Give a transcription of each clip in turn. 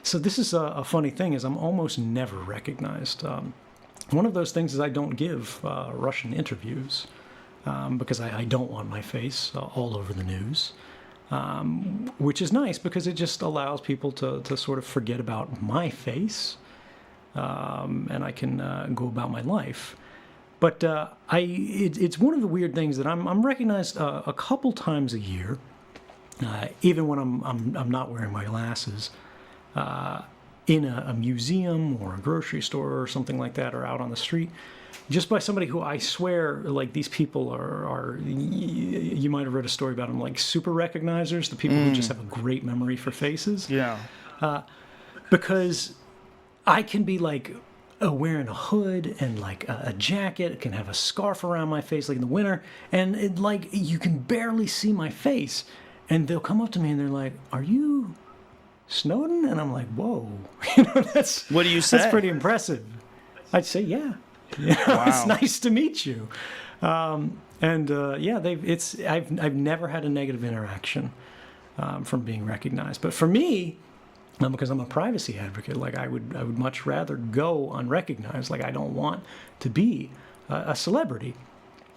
So this is a funny thing, is I'm almost never recognized. One of those things is I don't give Russian interviews because I don't want my face all over the news, which is nice because it just allows people to sort of forget about my face, and I can go about my life. But it's one of the weird things that I'm recognized a couple times a year, even when I'm not wearing my glasses, in a museum or a grocery store or something like that, or out on the street, just by somebody who I swear, like, these people are you might have read a story about them, like super recognizers, the people who just have a great memory for faces. Yeah. Because I can be like wearing a hood and like a jacket, it can have a scarf around my face like in the winter, and it, like, you can barely see my face, and they'll come up to me and they're like, "Are you Snowden?" And I'm like, "Whoa." That's, what do you say? That's pretty impressive. I'd say, yeah. Wow. It's nice to meet you. I've never had a negative interaction from being recognized. But for me, because I'm a privacy advocate, like, I would much rather go unrecognized. Like, I don't want to be a celebrity.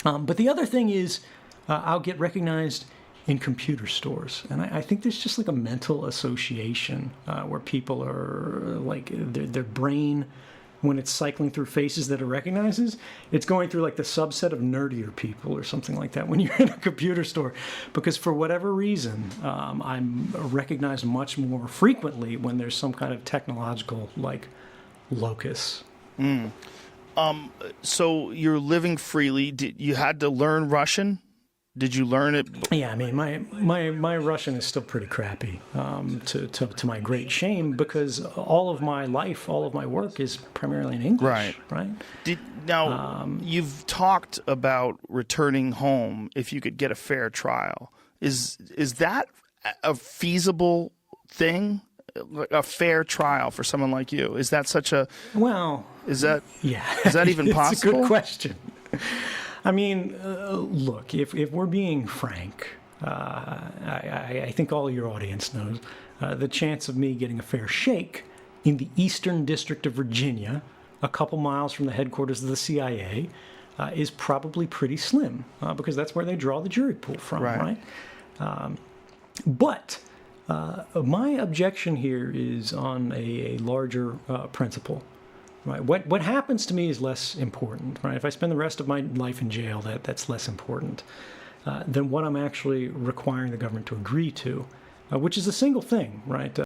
But the other thing is, I'll get recognized in computer stores, and I think there's just like a mental association where people are like, their brain, when it's cycling through faces that it recognizes, it's going through like the subset of nerdier people or something like that when you're in a computer store, because for whatever reason, I'm recognized much more frequently when there's some kind of technological like locus. So you're living freely. You had to learn Russian? Did you learn it? Yeah, I mean, my Russian is still pretty crappy, to my great shame, because all of my life, all of my work is primarily in English. Right. You've talked about returning home if you could get a fair trial. Is that a feasible thing? A fair trial for someone like you? Is that such a... Well... Is that even it's possible? It's a good question. I mean, look, if we're being frank, I think all your audience knows the chance of me getting a fair shake in the Eastern District of Virginia, a couple miles from the headquarters of the CIA, is probably pretty slim, because that's where they draw the jury pool from, right? But my objection here is on a larger principle. Right. What happens to me is less important. Right. If I spend the rest of my life in jail, that's less important than what I'm actually requiring the government to agree to, which is a single thing. Right.